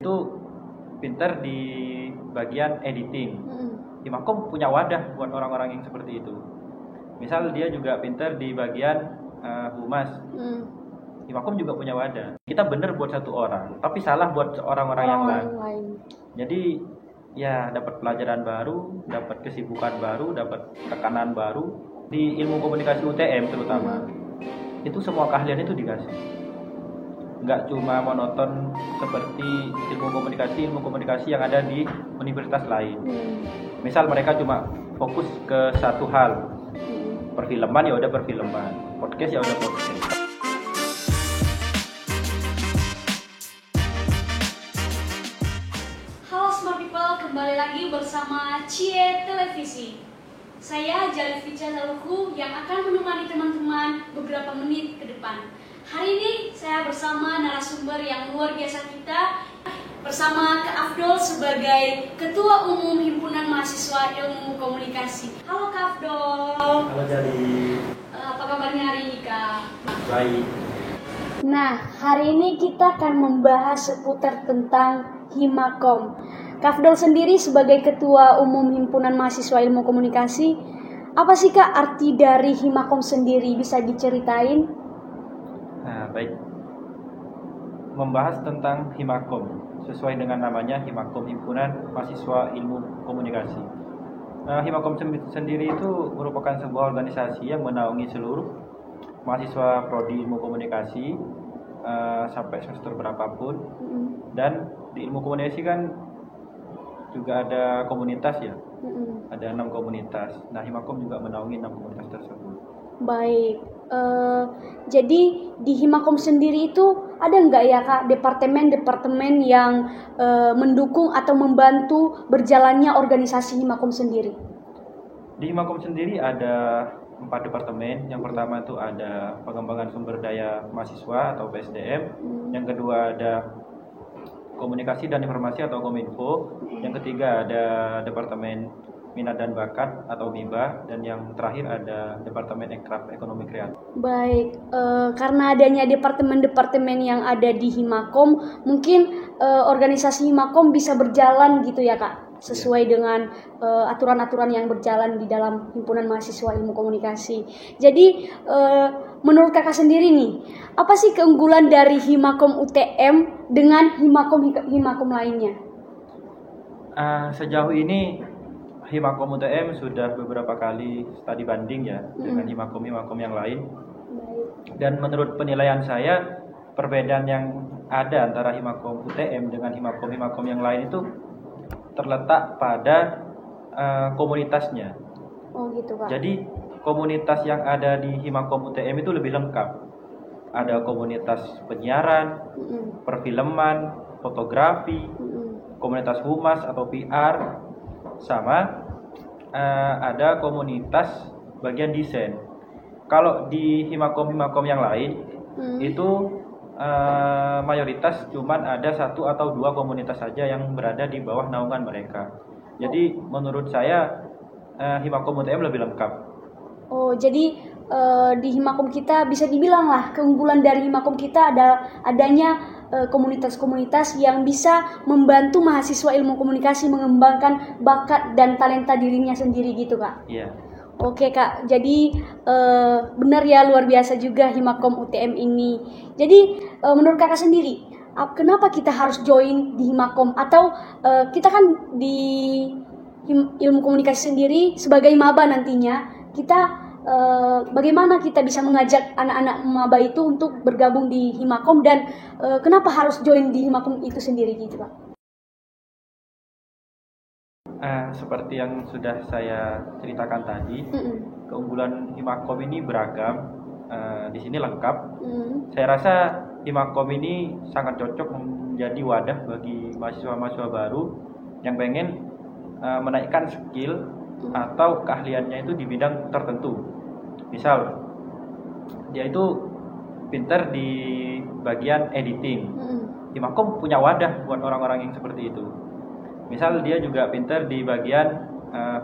itu pinter di bagian editing. Himakom punya wadah buat orang-orang yang seperti itu. Misal dia juga pinter di bagian humas. Himakom juga punya wadah. Kita bener buat satu orang, tapi salah buat orang-orang yang lain. Jadi ya dapat pelajaran baru, dapat kesibukan baru, dapat tekanan baru di ilmu komunikasi UTM terutama. Itu semua keahlian itu dikasih. Nggak cuma monoton seperti ilmu komunikasi yang ada di universitas lain. Misal mereka cuma fokus ke satu hal. Perfilman ya udah perfilman, podcast ya udah podcast. Halo Smart People, kembali lagi bersama Cie Televisi. Saya Jalifica Zaluku yang akan menemani teman-teman beberapa menit ke depan. Hari ini saya bersama narasumber yang luar biasa kita, bersama Kak Afdol sebagai Ketua Umum Himpunan Mahasiswa Ilmu Komunikasi. Halo Kak Afdol. Halo Jali. Apa kabarnya hari ini Kak? Baik. Nah, hari ini kita akan membahas seputar tentang Himakom. Kak Afdol sendiri sebagai Ketua Umum Himpunan Mahasiswa Ilmu Komunikasi, apa sih Kak arti dari Himakom sendiri? Bisa diceritain? Nah, baik. Membahas tentang Himakom, sesuai dengan namanya Himakom, Himpunan Mahasiswa Ilmu Komunikasi. Himakom sendiri itu merupakan sebuah organisasi yang menaungi seluruh mahasiswa prodi ilmu komunikasi sampai semester berapapun. Dan di ilmu komunikasi kan juga ada komunitas ya, ada 6 komunitas. Nah, Himakom juga menaungi 6 komunitas tersebut. Baik, jadi di Himakom sendiri itu ada nggak ya Kak departemen-departemen yang mendukung atau membantu berjalannya organisasi Himakom sendiri? Di Himakom sendiri ada 4 departemen. Yang pertama itu ada pengembangan sumber daya mahasiswa atau PSDM. Yang kedua ada komunikasi dan informasi atau Kominfo. Yang ketiga ada departemen minat dan bakat atau MIBA, dan yang terakhir ada Departemen Ekraf Ekonomi Kreatif. Baik, karena adanya departemen-departemen yang ada di Himakom, mungkin organisasi Himakom bisa berjalan gitu ya Kak, sesuai dengan aturan-aturan yang berjalan di dalam Himpunan Mahasiswa Ilmu Komunikasi. Jadi menurut Kakak sendiri nih, apa sih keunggulan dari Himakom UTM dengan Himakom lainnya? Sejauh ini Himakom UTM sudah beberapa kali studi banding ya dengan Himakom yang lain. Dan menurut penilaian saya, perbedaan yang ada antara Himakom UTM dengan Himakom yang lain itu terletak pada komunitasnya. Oh gitu Kak. Jadi komunitas yang ada di Himakom UTM itu lebih lengkap. Ada komunitas penyiaran, perfilman, fotografi, komunitas humas atau PR, sama ada komunitas bagian desain. Kalau di Himakom yang lain itu mayoritas cuman ada 1 atau 2 komunitas saja yang berada di bawah naungan mereka. Jadi menurut saya Himakom UTM lebih lengkap. Oh, jadi di Himakom kita bisa dibilang lah keunggulan dari Himakom kita adanya komunitas-komunitas yang bisa membantu mahasiswa ilmu komunikasi mengembangkan bakat dan talenta dirinya sendiri gitu Kak. Iya. Oke Kak, jadi benar ya, luar biasa juga Himakom UTM ini. Jadi menurut Kakak sendiri, kenapa kita harus join di Himakom? Atau kita kan di ilmu komunikasi sendiri sebagai maba nantinya, kita bagaimana kita bisa mengajak anak-anak maba itu untuk bergabung di Himakom, dan kenapa harus join di Himakom itu sendiri gitu Pak? Seperti yang sudah saya ceritakan tadi, keunggulan Himakom ini beragam, di sini lengkap. Saya rasa Himakom ini sangat cocok menjadi wadah bagi mahasiswa-mahasiswa baru yang pengen menaikkan skill atau keahliannya itu di bidang tertentu. Misal dia itu pinter di bagian editing. Himakom punya wadah buat orang-orang yang seperti itu. Misal dia juga pinter di bagian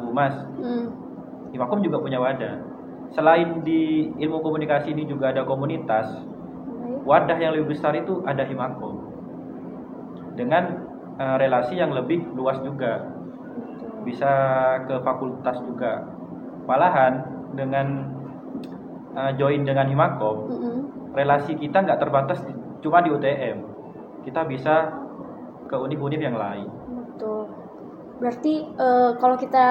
humas. Himakom juga punya wadah. Selain di ilmu komunikasi ini juga ada komunitas. Wadah yang lebih besar itu ada Himakom. dengan relasi yang lebih luas juga, bisa ke fakultas juga. Malahan dengan join dengan Himakom, relasi kita nggak terbatas cuma di UTM, kita bisa ke univ-univ yang lain. Betul. Berarti kalau kita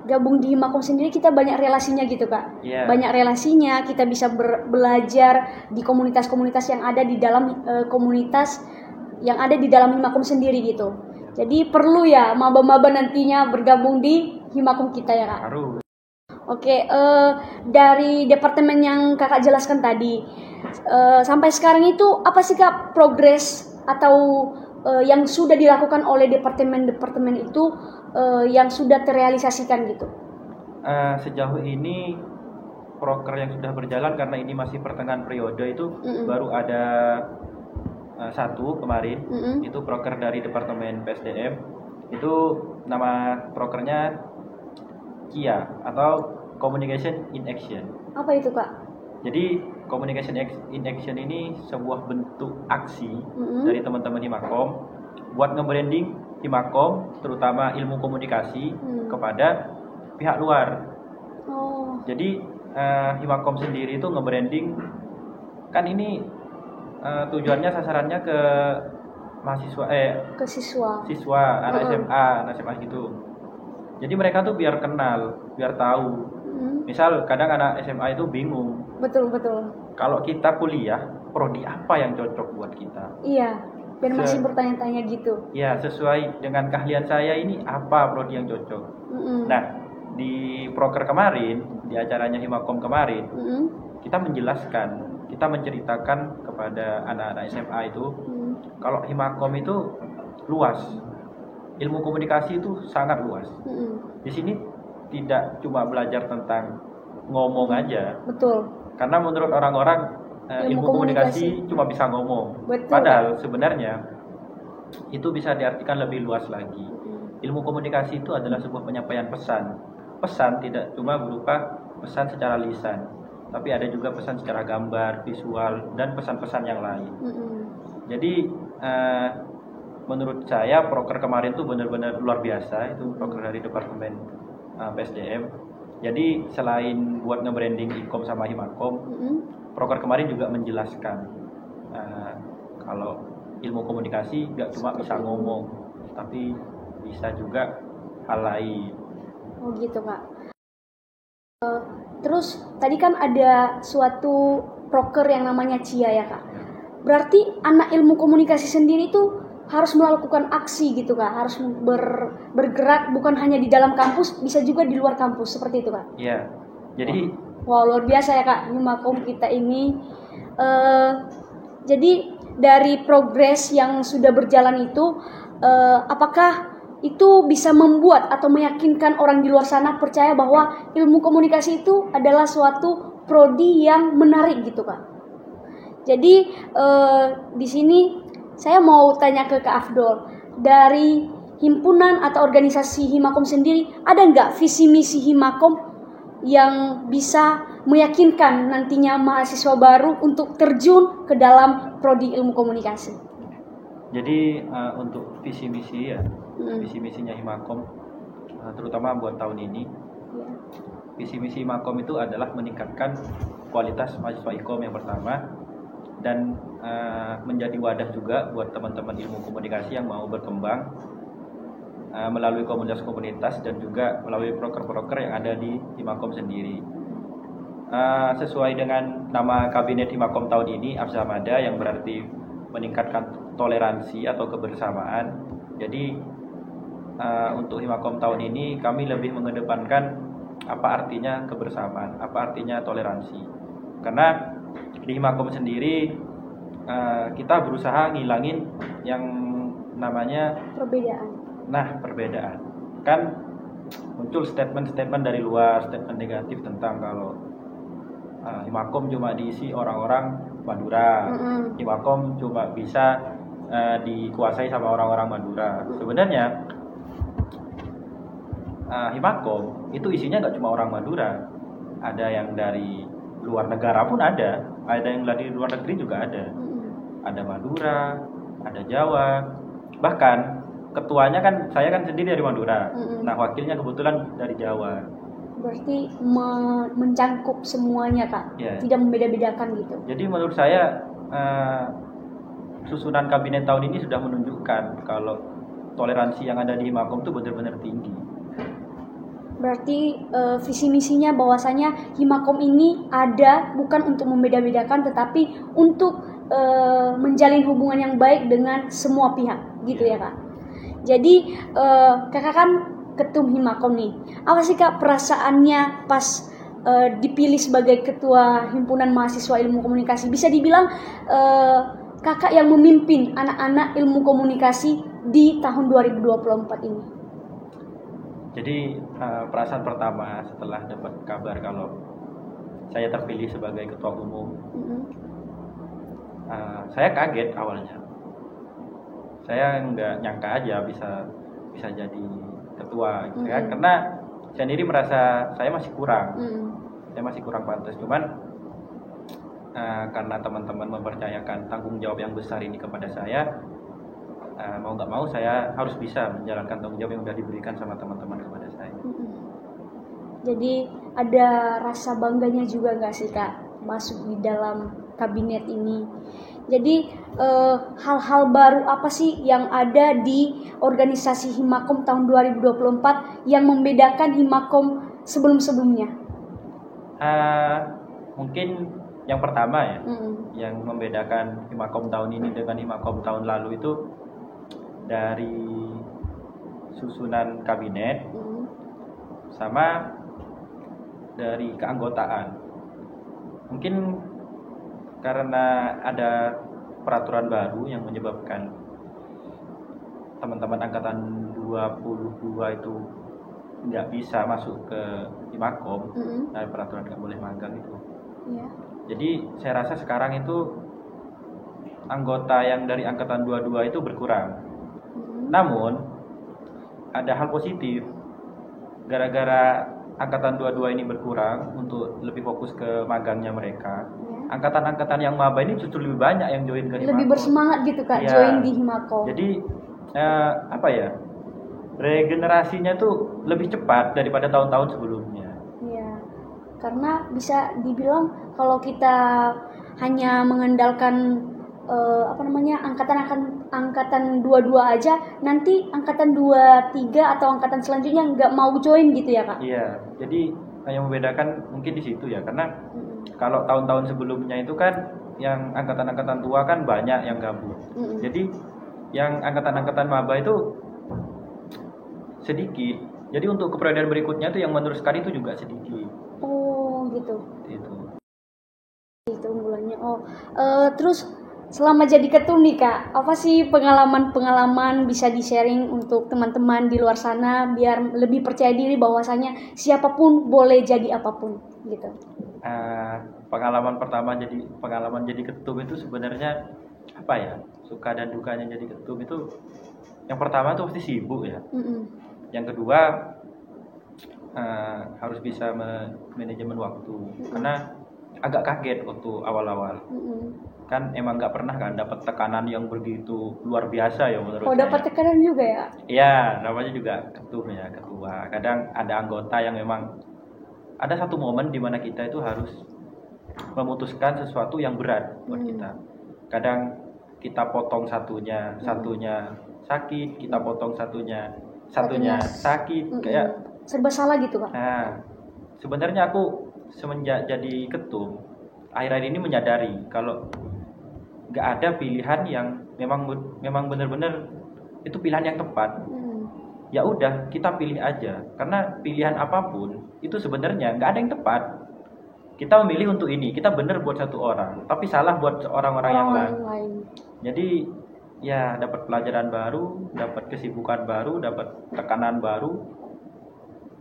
gabung di Himakom sendiri kita banyak relasinya gitu Kak. Yeah. Banyak relasinya, kita bisa belajar di komunitas-komunitas yang ada di dalam komunitas yang ada di dalam Himakom sendiri gitu. Jadi perlu ya maba-maba nantinya bergabung di Himakom kita ya Kak. Harus. Oke, dari departemen yang Kakak jelaskan tadi, sampai sekarang itu apa sih Kak progres atau yang sudah dilakukan oleh departemen-departemen itu yang sudah terrealisasikan gitu? Sejauh ini proker yang sudah berjalan, karena ini masih pertengahan periode itu baru ada satu kemarin, itu proker dari Departemen PSDM, itu nama prokernya KIA atau Communication in Action. Apa itu Kak? Jadi Communication in Action ini sebuah bentuk aksi dari teman-teman Himakom buat nge-branding Himakom, terutama ilmu komunikasi kepada pihak luar. Jadi Himakom sendiri itu nge-branding, kan ini tujuannya sasarannya ke mahasiswa ke siswa anak SMA gitu. Jadi mereka tuh biar kenal, biar tahu. Misal kadang anak SMA itu bingung. Betul. Kalau kita kuliah, prodi apa yang cocok buat kita? Iya, dan masih bertanya-tanya gitu. Ya, sesuai dengan keahlian saya ini apa prodi yang cocok. Nah, di proker kemarin, di acaranya Himakom kemarin, kita menjelaskan, kita menceritakan kepada anak-anak SMA itu, kalau Himakom itu luas. Ilmu komunikasi itu sangat luas. Di sini tidak cuma belajar tentang ngomong aja. Betul. Karena menurut orang-orang ilmu komunikasi cuma bisa ngomong. Betul. Padahal sebenarnya itu bisa diartikan lebih luas lagi. Ilmu komunikasi itu adalah sebuah penyampaian pesan. Pesan tidak cuma berupa pesan secara lisan, tapi ada juga pesan secara gambar, visual, dan pesan-pesan yang lain. Jadi menurut saya proker kemarin itu benar-benar luar biasa. Itu proker dari Departemen PSDM. Jadi selain buat nge-branding Ikom sama Himakom, proker kemarin juga menjelaskan kalau ilmu komunikasi gak cuma bisa ngomong, tapi bisa juga hal lain. Oh gitu Kak. Terus tadi kan ada suatu proker yang namanya CIA ya Kak. Berarti anak ilmu komunikasi sendiri tuh harus melakukan aksi gitu Kak, harus bergerak bukan hanya di dalam kampus, bisa juga di luar kampus, seperti itu Kak? Iya, jadi wow, luar biasa ya Kak, Himakom kita ini. Jadi dari progres yang sudah berjalan itu, apakah itu bisa membuat atau meyakinkan orang di luar sana percaya bahwa ilmu komunikasi itu adalah suatu prodi yang menarik gitu Kak? Jadi di sini saya mau tanya ke Kak Afdol, dari himpunan atau organisasi Himakom sendiri, ada nggak visi misi Himakom yang bisa meyakinkan nantinya mahasiswa baru untuk terjun ke dalam prodi ilmu komunikasi? Jadi untuk visi misi ya, visi misinya Himakom, terutama buat tahun ini, visi misi Himakom itu adalah meningkatkan kualitas mahasiswa Ikom yang pertama, dan menjadi wadah juga buat teman-teman ilmu komunikasi yang mau berkembang melalui komunitas-komunitas dan juga melalui proker-proker yang ada di Himakom sendiri. Sesuai dengan nama kabinet Himakom tahun ini, Absamada, yang berarti meningkatkan toleransi atau kebersamaan. Jadi untuk Himakom tahun ini kami lebih mengedepankan apa artinya kebersamaan, apa artinya toleransi. Karena di Himakom sendiri kita berusaha ngilangin yang namanya perbedaan. Kan muncul statement-statement dari luar, statement negatif tentang kalau Himakom cuma diisi orang-orang Madura, Himakom cuma bisa dikuasai sama orang-orang Madura. Sebenarnya Himakom itu isinya nggak cuma orang Madura, ada yang dari luar negara pun ada yang dari luar negeri juga ada. Ada Madura, ada Jawa, Bahkan ketuanya kan saya kan sendiri dari Madura. Nah, wakilnya kebetulan dari Jawa. Berarti mencangkup semuanya, Kak. Ya. Tidak membeda-bedakan gitu. Jadi menurut saya susunan kabinet tahun ini sudah menunjukkan kalau toleransi yang ada di Himakom itu benar-benar tinggi. Berarti visi misinya bahwasanya Himakom ini ada bukan untuk membeda-bedakan, tetapi untuk menjalin hubungan yang baik dengan semua pihak, gitu ya Kak. Jadi Kakak kan ketum Himakom nih. Apa sih Kak perasaannya pas dipilih sebagai ketua Himpunan Mahasiswa Ilmu Komunikasi? Bisa dibilang Kakak yang memimpin anak-anak ilmu komunikasi di tahun 2024 ini. Jadi perasaan pertama setelah dapat kabar kalau saya terpilih sebagai ketua umum, saya kaget awalnya. Saya nggak nyangka aja bisa jadi ketua, gitu ya. Karena saya sendiri merasa saya masih kurang, saya masih kurang pantas. Cuman karena teman-teman mempercayakan tanggung jawab yang besar ini kepada saya, mau nggak mau saya harus bisa menjalankan tanggung jawab yang sudah diberikan sama teman-teman kepada saya. Jadi ada rasa bangganya juga nggak sih Kak masuk di dalam kabinet ini? Jadi hal-hal baru apa sih yang ada di organisasi Himakom tahun 2024 yang membedakan Himakom sebelum-sebelumnya? Mungkin yang pertama ya, yang membedakan Himakom tahun ini dengan Himakom tahun lalu itu dari susunan kabinet sama dari keanggotaan. Mungkin karena ada peraturan baru yang menyebabkan teman-teman angkatan 22 itu nggak bisa masuk ke Himakom, ada peraturan nggak boleh magang itu. Jadi saya rasa sekarang itu anggota yang dari angkatan 22 itu berkurang. Namun ada hal positif, gara-gara angkatan 22 ini berkurang untuk lebih fokus ke magangnya mereka. Angkatan-angkatan yang maba ini justru lebih banyak yang join ke Himakom. Lebih bersemangat gitu Kak, join di Himakom. Jadi regenerasinya tuh lebih cepat daripada tahun-tahun sebelumnya. Iya, karena bisa dibilang kalau kita hanya mengandalkan angkatan 22 aja, nanti angkatan 23 atau angkatan selanjutnya nggak mau join gitu ya Kak? Iya, jadi yang membedakan mungkin di situ ya, karena kalau tahun-tahun sebelumnya itu kan yang angkatan-angkatan tua kan banyak yang gabung. Jadi yang angkatan-angkatan maba itu sedikit. Jadi untuk keperiodaan berikutnya itu yang meneruskan itu juga sedikit. Oh gitu. Itu unggulannya. Terus selama jadi ketum nih Kak, apa sih pengalaman-pengalaman bisa di-sharing untuk teman-teman di luar sana biar lebih percaya diri bahwasanya siapapun boleh jadi apapun gitu. Pengalaman pertama jadi ketum itu sebenarnya apa ya? Suka dan dukanya jadi ketum itu yang pertama tuh pasti sibuk ya. Yang kedua harus bisa manajemen waktu, karena agak kaget waktu awal-awal. Kan emang nggak pernah kan dapat tekanan yang begitu luar biasa ya menurut saya. Dapat tekanan juga ya? Iya, namanya juga ketum ya, ketua. Kadang ada anggota yang memang ada satu momen di mana kita itu harus memutuskan sesuatu yang berat buat kita. Kadang kita potong satunya sakit, kita potong satunya sakit, kayak serba salah gitu Kak. Nah, sebenarnya aku semenjak jadi ketum akhir-akhir ini menyadari kalau nggak ada pilihan yang memang benar-benar itu pilihan yang tepat. Ya udah, kita pilih aja, karena pilihan apapun itu sebenarnya nggak ada yang tepat. Kita memilih untuk ini, kita benar buat satu orang, tapi salah buat orang-orang yang lain. Jadi ya dapat pelajaran baru, dapat kesibukan baru, dapat tekanan baru,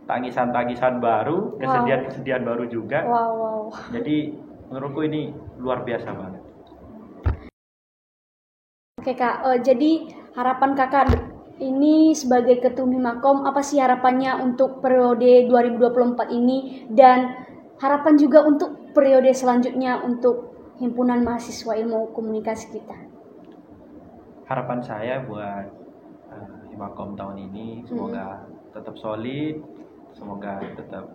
tangisan-tangisan baru, kesedihan-kesedihan baru juga. Jadi menurutku ini luar biasa banget. Oke Kak, jadi harapan Kakak ini sebagai ketum Himakom, apa sih harapannya untuk periode 2024 ini dan harapan juga untuk periode selanjutnya untuk Himpunan Mahasiswa Ilmu Komunikasi kita? Harapan saya buat Himakom tahun ini. Semoga tetap solid, semoga tetap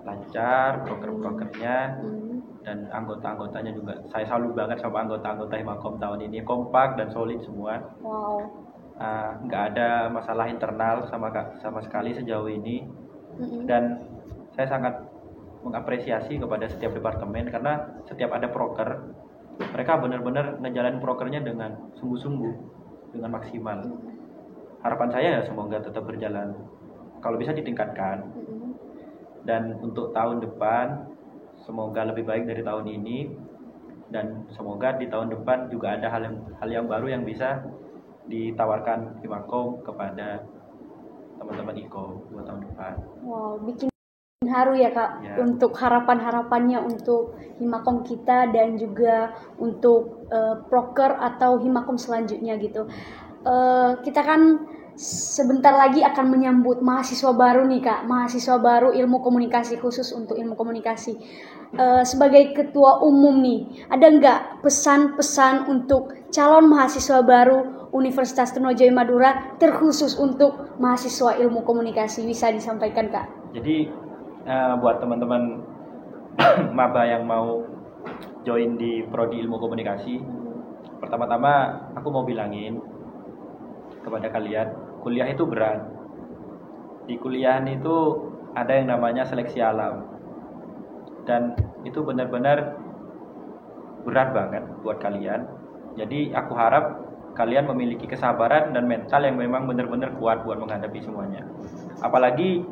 lancar proker-prokernya, dan anggota-anggotanya juga. Saya salut banget sama anggota-anggota Himakom tahun ini, kompak dan solid semua. Wow. Nggak ada masalah internal sama sekali sejauh ini. Dan saya sangat mengapresiasi kepada setiap departemen, karena setiap ada proker, mereka benar-benar ngejalanin prokernya dengan sungguh-sungguh, dengan maksimal. Harapan saya ya semoga tetap berjalan, kalau bisa ditingkatkan. Dan untuk tahun depan semoga lebih baik dari tahun ini, dan semoga di tahun depan juga ada hal yang baru yang bisa ditawarkan Himakom kepada teman-teman IKO buat tahun depan. Wow, bikin haru ya Kak, ya. Untuk harapannya untuk Himakom kita dan juga untuk proker atau Himakom selanjutnya gitu. Kita kan sebentar lagi akan menyambut mahasiswa baru nih Kak, mahasiswa baru ilmu komunikasi, khusus untuk ilmu komunikasi. Sebagai ketua umum nih, ada nggak pesan-pesan untuk calon mahasiswa baru Universitas Trunojoyo Madura, terkhusus untuk mahasiswa ilmu komunikasi, bisa disampaikan Kak? Jadi buat teman-teman maba yang mau join di prodi ilmu komunikasi, pertama-tama aku mau bilangin kepada kalian, kuliah itu berat. Di kuliahan itu ada yang namanya seleksi alam, dan itu benar-benar berat banget buat kalian. Jadi aku harap kalian memiliki kesabaran dan mental yang memang benar-benar kuat buat menghadapi semuanya. Apalagi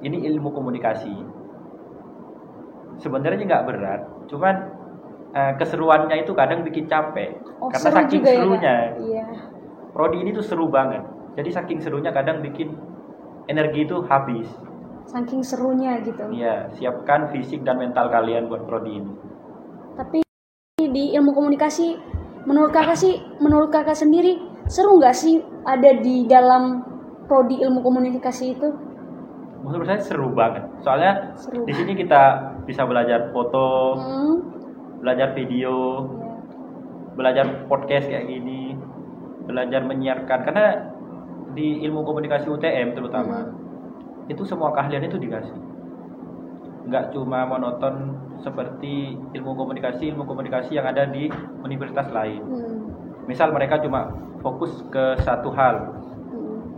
ini ilmu komunikasi. Sebenarnya nggak berat, cuman keseruannya itu kadang bikin capek. Karena saking serunya. Ya, Prodi ini tuh seru banget. Jadi saking serunya kadang bikin energi itu habis. Saking serunya gitu. Iya, siapkan fisik dan mental kalian buat prodi ini. Tapi di ilmu komunikasi, menurut kakak sendiri, seru nggak sih ada di dalam prodi ilmu komunikasi itu? Menurut saya seru banget. Soalnya di sini kita bisa belajar foto, belajar video, belajar podcast kayak gini, belajar menyiarkan. Karena di ilmu komunikasi UTM terutama, itu semua keahlian itu dikasih. Nggak cuma monoton seperti ilmu komunikasi yang ada di universitas lain. Misal mereka cuma fokus ke satu hal,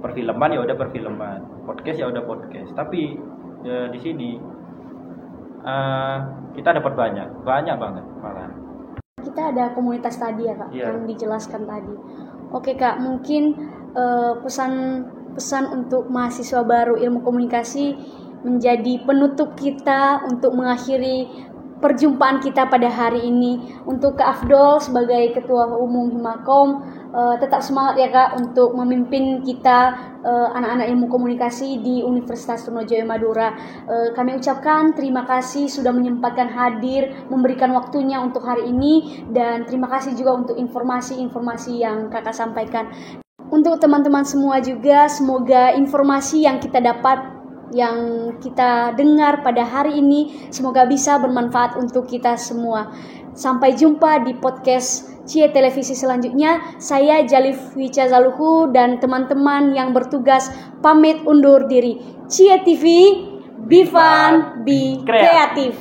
perfilman ya udah perfilman, podcast ya udah podcast. Tapi di sini kita dapat banyak banget malah. Kita ada komunitas tadi ya Kak, yang dijelaskan tadi. Oke Kak, mungkin pesan untuk mahasiswa baru ilmu komunikasi menjadi penutup kita untuk mengakhiri perjumpaan kita pada hari ini. Untuk Kak Afdol sebagai Ketua Umum Himakom, tetap semangat ya Kak untuk memimpin kita anak-anak ilmu komunikasi di Universitas Trunojoyo Madura. Kami ucapkan terima kasih sudah menyempatkan hadir, memberikan waktunya untuk hari ini, dan terima kasih juga untuk informasi-informasi yang Kakak sampaikan. Untuk teman-teman semua juga, semoga informasi yang kita dapat, yang kita dengar pada hari ini, semoga bisa bermanfaat untuk kita semua. Sampai jumpa di podcast Cie Televisi selanjutnya. Saya Jalif Wica Zaluhu dan teman-teman yang bertugas pamit undur diri. Cie TV, be fun, be kreatif.